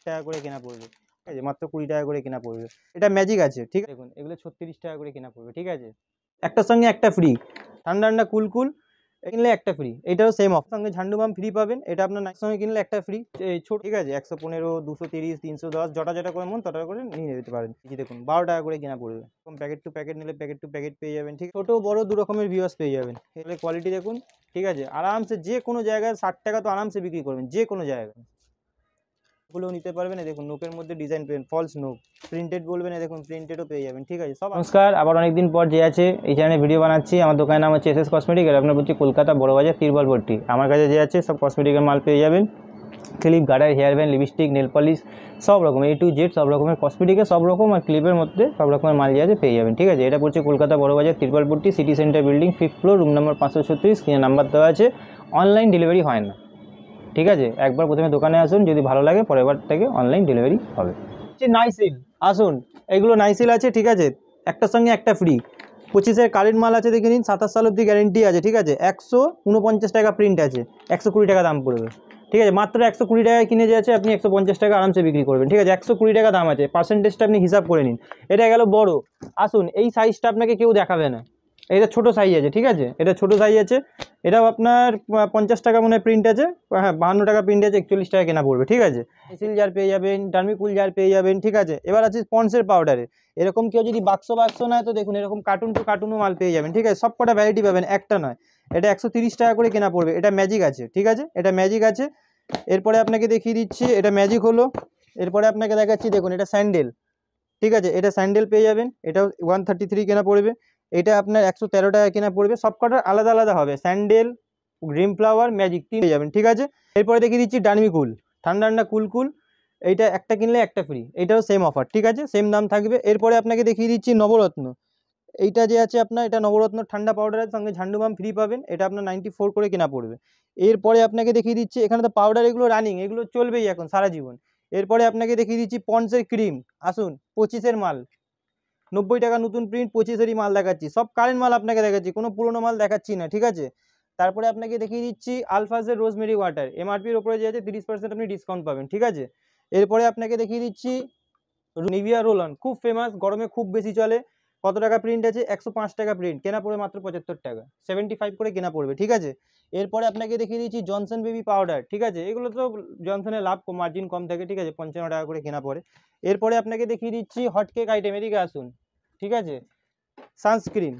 টাকা করে কেনা পড়বে, ঠিক আছে, মাত্র 20 টাকা করে কেনা পড়বে। এটা ম্যাজিক আছে, ঠিক আছে, দেখুন এগুলো 36 টাকা করে কেনা পড়বে, ঠিক আছে। একটার সঙ্গে একটা ফ্রি, ঠান্ডা ঠান্ডা কুল কুল কিনলে একটা ফ্রি, এটাও সেম অফ, সঙ্গে ঝান্ডু বাম ফ্রি পাবেন, এটা আপনার নাইট সঙ্গে কিনলে একটা ফ্রি ছোট, ঠিক আছে। 115, 230, 310 জটা যেটা করে মন তটা করে নিয়ে যেতে পারেন। এই যে দেখুন 12 টাকা করে কেনা পড়বে, প্যাকেট টু প্যাকেট নিলে প্যাকেট টু প্যাকেট পেয়ে যাবেন, ঠিক, ছোট বড় দু রকমের ভিউয়ার্স পেয়ে যাবেন। এগুলো কোয়ালিটি দেখুন, ঠিক আছে, আরামসে যে কোনো জায়গায় 60 টাকা তো আরামসে বিক্রি করবেন, যে কোনো জায়গায় গুলো নিতে পারবেন। দেখুন নোকের মধ্যে ডিজাইন পেন, ফলস নোক, প্রিন্টেড বলবেন, দেখুন প্রিন্টেডও পেয়ে যাবেন, ঠিক আছে সব। নমস্কার, আবার অনেকদিন পর যে আছে এই চ্যানেলে ভিডিও বানাচ্ছি। আমার দোকানের নাম হচ্ছে এসএস কসমেটিক, আর আপনার বলছি কলকাতা বড়বাজার তিরবলপট্টি। আমার কাছে যে আছে সব কসমেটিকের মাল পেয়ে যাবেন, clip, garter, hair band, lipstick, nail polish, সব রকম A to Z সব রকমের কসমেটিকের সব রকম, আর ক্লিপের মধ্যে সব রকমের মাল যে আছে পেয়ে যাবেন, ঠিক আছে। এটা পড়ছে Kolkata Barabazar Tirbalpatti, city centre building, 5th floor, room number 536, স্ক্রিনে নাম্বার দেওয়া আছে। অনলাইন ডেলিভারি হয় না, ঠিক আছে। একবার প্রথমে দোকানে আসুন, যদি ভালো লাগে পরের বার থেকে অনলাইন ডেলিভারি হবে। নাইসিল, আসুন এগুলো নাইসিল আছে, ঠিক আছে, একটার সঙ্গে একটা ফ্রি। 25-এর কারেন্ট মাল আছে, দেখে নিন, 27 সাল অব্দি গ্যারেন্টি আছে, ঠিক আছে। 149 টাকা প্রিন্ট আছে, 120 টাকা দাম পড়বে, ঠিক আছে। মাত্র 120 টাকায় কিনে যে আছে আপনি 150 টাকা আরামসে বিক্রি করবেন, ঠিক আছে। 120 টাকা দাম আছে, পার্সেন্টেজটা আপনি হিসাব করে নিন। এটা গেল বড়, আসুন এই সাইজটা আপনাকে কেউ দেখাবে না, এটা ছোট সাইজ আছে, ঠিক আছে, এটা ছোট সাইজ আছে। এটাও আপনার 50 টাকা মনে হয় প্রিন্ট আছে, হ্যাঁ 52 টাকা প্রিন্ট আছে, 41 টাকা কেনা পড়বে, ঠিক আছে। সিল জার পেয়ে যাবেন, ডার্মিকুল জার পেয়ে যাবেন, ঠিক আছে। এবার আছে পন্সের পাউডারে, এরকম কেউ যদি বাক্স নেয় তো দেখুন এরকম কার্টুন টু কার্টুনও মাল পেয়ে যাবেন, ঠিক আছে। সব কটা ভ্যারাইটি পাবেন, একটা নয়। এটা 130 টাকা করে কেনা পড়বে, এটা ম্যাজিক আছে, ঠিক আছে, এটা ম্যাজিক আছে। এরপরে আপনাকে দেখিয়ে দিচ্ছি, এটা ম্যাজিক হলো। এরপরে আপনাকে দেখাচ্ছি, দেখুন এটা স্যান্ডেল, ঠিক আছে, এটা স্যান্ডেল পেয়ে যাবেন, এটাও 133 কেনা পড়বে। এটা আপনার 113 টাকা কেনা পড়বে, সব কটার আলাদা আলাদা হবে। স্যান্ডেল, গ্রিন ফ্লাওয়ার, ম্যাজিক 3 পেয়ে যাবেন, ঠিক আছে। এরপরে দেখিয়ে দিচ্ছি ডার্মিকুল, ঠান্ডা ঠান্ডা কুল কুল, এইটা একটা কিনলে একটা ফ্রি, এইটাও সেম অফার, ঠিক আছে, সেম দাম থাকবে। এরপরে আপনাকে দেখিয়ে দিচ্ছি নবরত্ন, এইটা যে আছে আপনার, এটা নবরত্ন ঠান্ডা পাউডারের সঙ্গে ঝান্ডু বাম ফ্রি পাবেন, এটা আপনার 94 করে কেনা পড়বে। এরপরে আপনাকে দেখিয়ে দিচ্ছি, এখানে তো পাউডার এগুলো রানিং, এগুলো চলবেই এখন সারা জীবন। এরপরে আপনাকে দেখিয়ে দিচ্ছি পন্সের ক্রিম, আসুন 25-এর মাল, 90 টাকা নতুন প্রিন্ট, 25-এরই মাল দেখাচ্ছি, সব কারেন্ট মাল আপনাকে দেখাচ্ছি, কোনো পুরোনো মাল দেখাচ্ছি না, ঠিক আছে। তারপরে আপনাকে দেখিয়ে দিচ্ছি আলফাজের রোজমেরি ওয়াটার, MRPর ওপরে যে আছে 30% আপনি ডিসকাউন্ট পাবেন, ঠিক আছে। এরপরে আপনাকে দেখিয়ে দিচ্ছি নিভিয়া রোল অন, খুব ফেমাস, গরমে খুব বেশি চলে। কত টাকা প্রিন্ট আছে? 105 টাকা প্রিন্ট, কেনা পড়বে মাত্র 75 টাকা, 75 করে কেনা পড়বে, ঠিক আছে। এরপরে আপনাকে দেখিয়ে দিচ্ছি জনসন বেবি পাউডার, ঠিক আছে, এগুলো তো জনসনের লাভ মার্জিন কম থাকে, ঠিক আছে, 55 টাকা করে কেনা পড়ে। এরপরে আপনাকে দেখিয়ে দিচ্ছি হটকেক আইটেম, এদিকে আসুন, ঠিক আছে, সানস্ক্রিন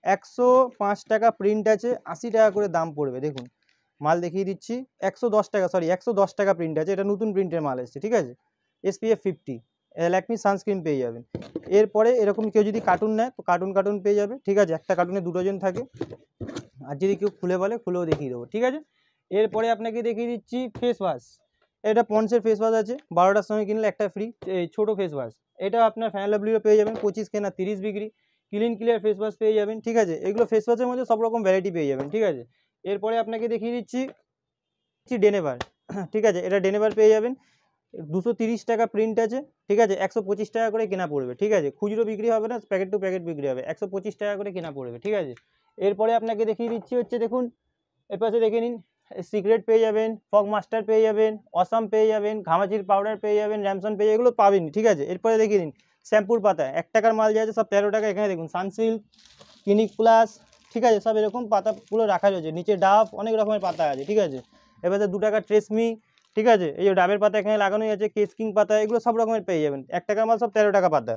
105 টাকা প্রিন্ট আছে, 80 টাকা করে দাম পড়বে, দেখুন মাল দেখিয়ে দিচ্ছি। 110 টাকা, সরি 110 টাকা প্রিন্ট আছে, এটা নতুন প্রিন্টের মাল এসছে, ঠিক আছে। SPF 50 ল্যাকমি সানস্ক্রিন পেয়ে যাবেন। এরপরে এরকম কেউ যদি কার্টুন নেয় তো কার্টুন পেয়ে যাবে, ঠিক আছে, একটা কার্টুনে 2 ডজন থাকে, আর যদি কেউ খুলে বলে খুলেও দেখিয়ে দেবো, ঠিক আছে। এরপরে আপনাকে দেখিয়ে দিচ্ছি ফেস ওয়াশ, এটা পন্সের ফেস ওয়াশ আছে, 12টার সময় কিনলে একটা ফ্রি, এই ছোটো ফেস ওয়াশ, এটা আপনার ফ্যানলাভলিও পেয়ে যাবেন, 25 কেনা 30 বিক্রি। ক্লিন ক্লিয়ার ফেস ওয়াশ পেয়ে যাবেন, ঠিক আছে, এগুলো ফেস ওয়াশের মধ্যে সব রকম ভ্যারাইটি পেয়ে যাবেন, ঠিক আছে। এরপরে আপনাকে দেখিয়ে দিচ্ছি ডেনেভার, ঠিক আছে, এটা ডেনেভার পেয়ে যাবেন, 230 টাকা প্রিন্ট আছে, ঠিক আছে, 125 টাকা করে কেনা পড়বে, ঠিক আছে, খুচরো বিক্রি হবে না, প্যাকেট টু প্যাকেট বিক্রি হবে, 125 টাকা করে কেনা পড়বে, ঠিক আছে। এরপরে আপনাকে দেখিয়ে দিচ্ছি হচ্ছে, দেখুন এর পাশে দেখে নিন, সিক্রেট পেয়ে যাবেন, ফগ মাস্টার পেয়ে যাবেন, অসাম পেয়ে যাবেন, ঘামাচির পাউডার পেয়ে যাবেন, র্যামসন পেয়ে যাবেন, এগুলো পাবেন, ঠিক আছে। এরপরে দেখিয়ে দিন শ্যাম্পুর পাতা, 1 টাকার মাল যে আছে সব 13 টাকা, এখানে দেখুন সানসিল্ক, ক্লিনিক প্লাস, ঠিক আছে, সব এরকম পাতাগুলো রাখা রয়েছে, নিচে ডাব, অনেক রকমের পাতা আছে, ঠিক আছে। এবারে 2 টাকার ট্রেসমি, ঠিক আছে, এই যে ডাবের পাতা এখানে লাগানোই আছে, কেসকিং পাতা, এগুলো সব রকমের পেয়ে যাবেন, 1 টাকার মাল সব 13 টাকা পাতা।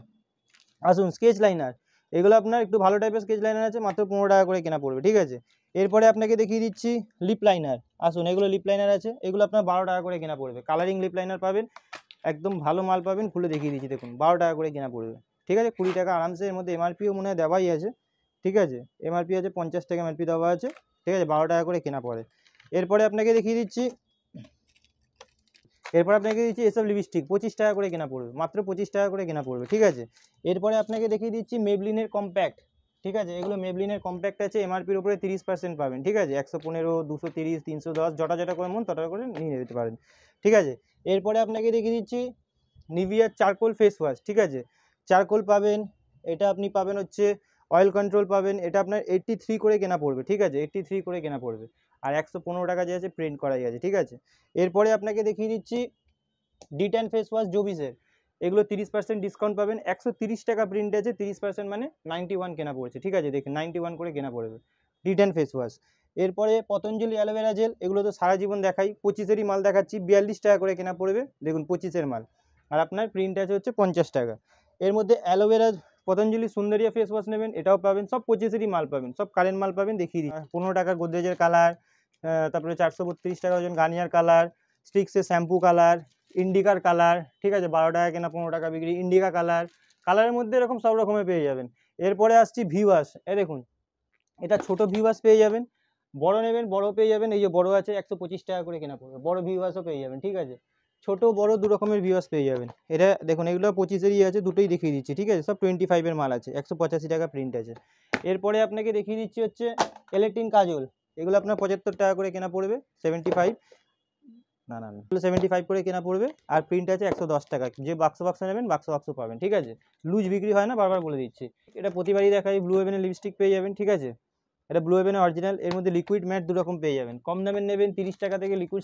আসুন স্কেচ লাইনার, এগুলো আপনার একটু ভালো টাইপের স্কেচ লাইনার আছে, মাত্র 15 টাকা করে কেনা পড়বে, ঠিক আছে। এরপরে আপনাকে দেখিয়ে দিচ্ছি লিপ লাইনার, আসুন এগুলো লিপ লাইনার আছে, এগুলো আপনার 12 টাকা করে কেনা পড়বে, কালারিং লিপ লাইনার পাবেন, একদম ভালো মাল পাবেন, খুলে দেখিয়ে দিচ্ছি, দেখুন 12 টাকা করে কেনা পড়বে, ঠিক আছে, 20 টাকা আরামসে, এর মধ্যে MRPও মনে হয় দেওয়াই আছে, ঠিক আছে, MRP আছে 50 টাকা MRP দেওয়া আছে, ঠিক আছে, 12 টাকা করে কেনা পড়ে। এরপরে আপনাকে দেখিয়ে দিচ্ছি এসব লিপস্টিক 25 টাকা করে কেনা পড়বে, মাত্র 25 টাকা করে কেনা পড়বে, ঠিক আছে। এরপরে আপনাকে দেখিয়ে দিচ্ছি মেবলিনের কম্প্যাক্ট, ঠিক আছে, এগুলো মেবলিনের কম্প্যাক্ট আছে, MRPর উপরে 30% পাবেন, ঠিক আছে, 115, 230, 310 জটা যেটা করে মন তটা করে নিয়ে যেতে পারেন, ঠিক আছে। এরপরে আপনাকে দেখিয়ে দিচ্ছি নিভিয়ার চারকোল ফেস ওয়াশ, ঠিক আছে, চারকোল পাবেন, এটা আপনি পাবেন হচ্ছে অয়েল কন্ট্রোল পাবেন, এটা আপনার 83 করে কেনা পড়বে, ঠিক আছে, 83 করে কেনা পড়বে, আর 115 টাকা যে আছে প্রিন্ট করাই আছে, ঠিক আছে। এরপরে আপনাকে দেখিয়ে দিচ্ছি D10 ফেস ওয়াশ জোবিসের, এগুলো 30% ডিসকাউন্ট পাবেন। 130 টাকা প্রিন্ট আছে, 30% মানে 91 কেনা পড়েছে, ঠিক আছে, দেখুন 91 করে কেনা পড়বে D10 ফেস ওয়াশ। এরপরে পতঞ্জলি অ্যালোভেরা জেল, এগুলো তো সারা জীবন দেখাই, 25-এরই মাল দেখাচ্ছি, 42 টাকা করে কেনা পড়বে, দেখুন 25-এর মাল, আর আপনার প্রিন্ট আছে হচ্ছে 50 টাকা। এর মধ্যে অ্যালোভেরা পতঞ্জলি সুন্দরিয়া ফেস ওয়াশ নেবেন, এটাও পাবেন, সব 25-এরই মাল পাবেন, সব কারেন্ট মাল পাবেন, দেখিয়ে দিই। 15 টাকা গোদরেজের কালার, তারপরে 432 টাকা ওজন গার্নিয়ার কালার, স্টিক্সের শ্যাম্পু কালার, ইন্ডিকার কালার, ঠিক আছে, 12 টাকা কেনা 15 টাকা বিক্রি, ইন্ডিকা কালার, কালারের মধ্যে এরকম সব রকমের পেয়ে যাবেন। এরপরে আসছি ভি ওয়াশ, এ দেখুন এটা ছোট ভি ওয়াশ পেয়ে যাবেন, বড় নেবেন বড় পেয়ে যাবেন, এই যে বড় আছে 125 টাকা করে কেনা পড়বে, বড় ভি ওয়াশও পেয়ে যাবেন, ঠিক আছে, ছোট বড় দু রকমের ভি ওয়াশ পেয়ে যাবেন। এটা দেখুন এগুলো 25-এরই আছে, দুটোই দেখিয়ে দিচ্ছি, ঠিক আছে, সব 25-এর মাল আছে, 185 টাকা প্রিন্ট আছে। এরপরে আপনাকে দেখিয়ে দিচ্ছি হচ্ছে ইলেকট্রিন কাজল, এগুলো আপনার 75 টাকা করে কেনা পড়বে, 75 না না না 75 করে কেনা পড়বে, আর প্রিন্ট আছে 110 টাকা, যে বাক্স বাক্স নেবেন বাক্স বাক্স পাবেন, ঠিক আছে, লুজ বিক্রি হয় না, বারবার বলে দিচ্ছি। এটা প্রতিবারই দেখাই, ব্লু হেভেনের লিপস্টিক পেয়ে যাবেন, ঠিক আছে, এটা ব্লু হেভেনের অরিজিনাল, এর মধ্যে লিকুইড ম্যাট দু রকম পেয়ে যাবেন, কম দামের নেবেন 30 টাকা থেকে লিকুইড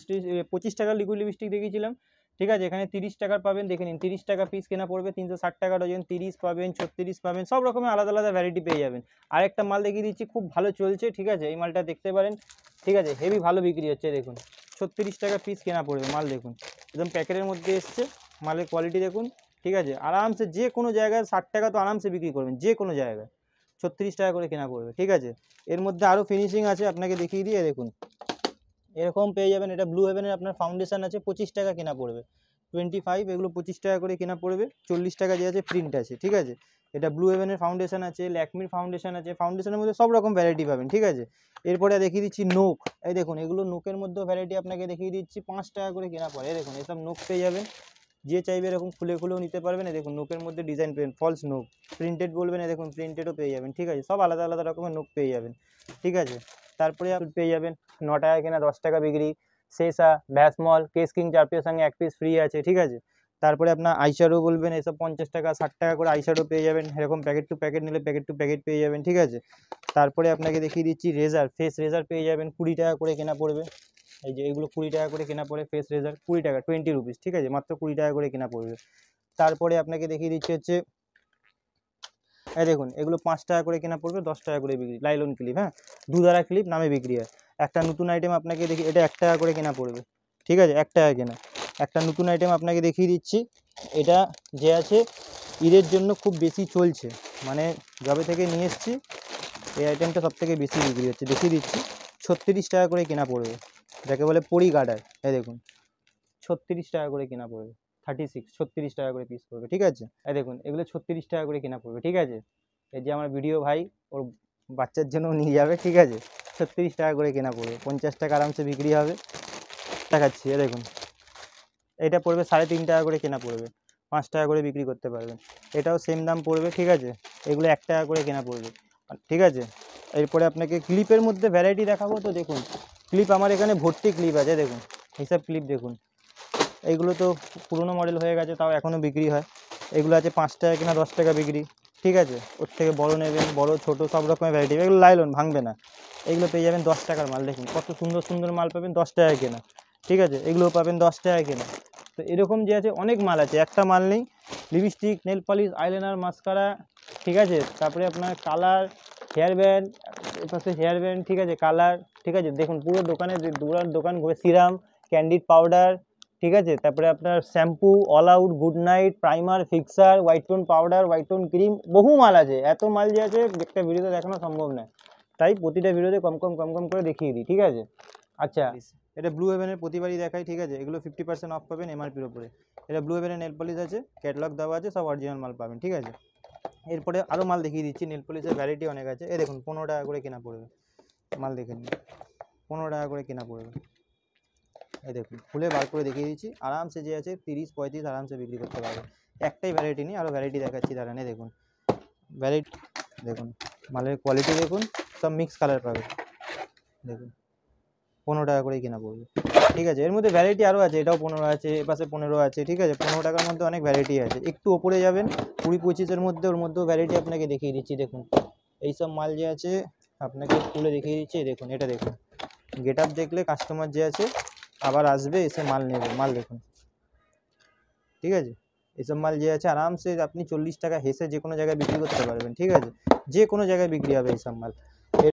25 টাকার লিকুইড লিপস্টিক দেখিয়েছিলাম, ঠিক আছে, এখানে 30 টাকার পাবেন, দেখে নিন 30 টাকা পিস কেনা পড়বে, 360 টাকা ডজন, 30 পাবেন, 36 পাবেন, সব রকমের আলাদা আলাদা ভ্যারাইটি পেয়ে যাবেন। আরেকটা মাল দেখিয়ে দিচ্ছি, খুব ভালো চলছে, ঠিক আছে, এই মালটা দেখতে পারেন, ঠিক আছে, হেভি ভালো বিক্রি হচ্ছে, দেখুন 36 টাকা পিস কেনা পড়বে, মাল দেখুন একদম প্যাকেটের মধ্যে এসছে, মালের কোয়ালিটি দেখুন, ঠিক আছে, আরামসে যে কোনো জায়গায় 60 টাকা তো আরামসে বিক্রি করবেন, যে কোনো জায়গায় 36 টাকা করে কেনা পড়বে, ঠিক আছে। এর মধ্যে আরও ফিনিশিং আছে, আপনাকে দেখিয়ে দিয়ে দেখুন এরকম পেয়ে যাবেন। এটা ব্লু হেভেনের আপনার ফাউন্ডেশন আছে, 25 টাকা কেনা পড়বে, 25, এগুলো 25 টাকা করে কেনা পড়বে, 40 টাকা যে আছে প্রিন্ট আছে, ঠিক আছে। এটা ব্লু হেভেনের ফাউন্ডেশন আছে, ল্যাকমির ফাউন্ডেশন আছে, ফাউন্ডেশনের মধ্যে সব রকম ভ্যারাইটি পাবেন, ঠিক আছে। এরপরে দেখিয়ে দিচ্ছি নোক, এই দেখুন এগুলো নোকের মধ্যেও ভ্যারাইটি আপনাকে দেখিয়ে দিচ্ছি, 5 টাকা করে কেনা পড়ে, এই দেখুন এসব নোক পেয়ে যাবেন, যে চাইবে এরকম খুলে খুলেও নিতে পারবেন, এই দেখুন নোকের মধ্যে ডিজাইন পেন ফলস নোক, প্রিন্টেড বলবেন, এই দেখুন প্রিন্টেডও পেয়ে যাবেন, ঠিক আছে, সব আলাদা আলাদা রকমের নোক পেয়ে যাবেন, ঠিক আছে। তারপরে আপনি পেয়ে যাবেন 9 টাকা কেনা 10 টাকা বিক্রি, শেষা ভ্যাসমল কেস কিং 4 পিসের সঙ্গে 1 পিস ফ্রি আছে, ঠিক আছে। তারপরে আপনার আইশ্যাডো বলবেন, এসব 50 টাকা 60 টাকা করে আইশ্যাডো পেয়ে যাবেন, এরকম প্যাকেট টু প্যাকেট নিলে প্যাকেট টু প্যাকেট পেয়ে যাবেন, ঠিক আছে। তারপরে আপনাকে দেখিয়ে দিচ্ছি রেজার, ফেস রেজার পেয়ে যাবেন, 20 টাকা করে কেনা পড়বে, এই যে এগুলো 20 টাকা করে কেনা পড়ে, ফেস রেজার 20 টাকা, 20 রুপিস, ঠিক আছে, মাত্র 20 টাকা করে কেনা পড়বে। তারপরে আপনাকে দেখিয়ে দিচ্ছি হচ্ছে এই দেখুন এগুলো 5 টাকা করে কেনা পড়বে, 10 টাকা করে বিক্রি, লাইলন ক্লিপ, হ্যাঁ, দুধারা ক্লিপ নামে বিক্রি হয়। একটা নতুন আইটেম আপনাকে দেখি, এটা 1 টাকা করে কেনা পড়বে, ঠিক আছে, 1 টাকা কেনা। একটা নতুন আইটেম আপনাকে দেখিয়ে দিচ্ছি, এটা যে আছে ঈদের জন্য খুব বেশি চলছে, মানে যবে থেকে নিয়ে এসেছি এই আইটেমটা সব থেকে বেশি বিক্রি হচ্ছে, দেখিয়ে দিচ্ছি, 36 টাকা করে কেনা পড়বে, যাকে বলে পরি গার্ডার, এই দেখুন 36 টাকা করে কেনা পড়বে, 36 36 টাকা করে পিস পড়বে, ঠিক আছে। এই দেখুন এগুলো 36 টাকা করে কেনা পড়বে, ঠিক আছে। এই যে আমার ভিডিও ভাই ওর বাচ্চার জন্য নিয়ে যাবে, ঠিক আছে, 36 টাকা করে কেনা পড়বে, 50 টাকা আরামসে বিক্রি হবে, দেখাচ্ছি, এই দেখুন এটা পড়বে 3.5 টাকা করে কেনা পড়বে, 5 টাকা করে বিক্রি করতে পারবেন। এটাও সেম দাম পড়বে, ঠিক আছে, এগুলো 1 টাকা করে কেনা পড়বে, ঠিক আছে। এরপরে আপনাকে ক্লিপের মধ্যে ভ্যারাইটি দেখাবো, তো দেখুন ক্লিপ আমার এখানে ভর্তি ক্লিপ আছে, দেখুন এইসব ক্লিপ দেখুন, এইগুলো তো পুরনো মডেল হয়ে গেছে, তাও এখনও বিক্রি হয়, এগুলো আছে 5 টাকা কেনা 10 টাকা বিক্রি, ঠিক আছে। ওর থেকে বড় নেবেন, বড় ছোট সব রকমের ভ্যারাইটি, এগুলো লাইলন ভাঙবে না, এগুলো পেয়ে যাবেন 10 টাকার মাল, দেখুন কত সুন্দর সুন্দর মাল পাবেন 10 টাকায় কেনা, ঠিক আছে, এগুলোও পাবেন 10 টাকায় কেনা। তো এরকম যে আছে অনেক মাল আছে, একটা মাল নেই, lipstick, nail polish, eyeliner, mascara, ঠিক আছে, তারপরে আপনার কালার, হেয়ার ব্যান্ড, এপাশে হেয়ার ব্যান্ড, ঠিক আছে, কালার, ঠিক আছে, দেখুন পুরো দোকানে দোকান ঘুরে, সিরাম, ক্যান্ডিড পাউডার, ঠিক আছে, তারপরে আপনার shampoo, all out, good night, primer, fixer, white tone powder, white tone cream, বহু মাল আছে, এত মাল যে আছে একটা ভিডিওতে দেখানো সম্ভব নয়, তাই প্রতিটা ভিডিওতে কম কম করে দেখিয়ে দিই, ঠিক আছে। আচ্ছা, এটা ব্লু হেভেনের প্রতিবারই দেখাই, ঠিক আছে, এগুলো 50% অফ পাবেন এমআরপির ওপরে, এটা ব্লু হেভেনের নেল পলিশ আছে, ক্যাটালগ দেওয়া আছে, সব অরিজিনাল মাল পাবেন, ঠিক আছে। এরপরে আরও মাল দেখিয়ে দিচ্ছি, নেল পলিশের ভ্যারাইটি অনেক আছে, এই দেখুন 15 টাকা করে কেনা পড়বে, মাল দেখে নিন 15 টাকা করে কেনা পড়বে, এই দেখুন খুলে বার করে দেখিয়ে দিচ্ছি, আরামসে যে আছে 30-35 আরামসে বিক্রি করতে পারবে, একটাই ভ্যারাইটি নেই, আরও ভ্যারাইটি দেখাচ্ছি দাঁড়ান, দেখুন ভ্যারাইটি দেখুন, মালের কোয়ালিটি দেখুন, সব মিক্স কালার পাবে, দেখুন 15 টাকা করেই কেনা পড়বে, ঠিক আছে। এর মধ্যে ভ্যারাইটি আরও আছে, এটাও 15 আছে, এপাশে 15 আছে, ঠিক আছে, 15 টাকার মধ্যে অনেক ভ্যারাইটি আছে। একটু ওপরে যাবেন 20-25-এর মধ্যে, ওর মধ্যেও ভ্যারাইটি আপনাকে দেখিয়ে দিচ্ছি, দেখুন এইসব মাল যে আছে আপনাকে খুলে দেখিয়ে দিচ্ছি, দেখুন এটা দেখুন, গেট আপ দেখলে কাস্টমার যে আছে আবার আসবে, এসে মাল নেবে, মাল দেখুন ঠিক আছে। এইসব মাল যে আছে আরামসে আপনি 40 টাকা হেসে যে কোনো জায়গায় বিক্রি করতে পারবেন, ঠিক আছে। যে কোনো জায়গায় বিক্রি হবে এইসব মাল।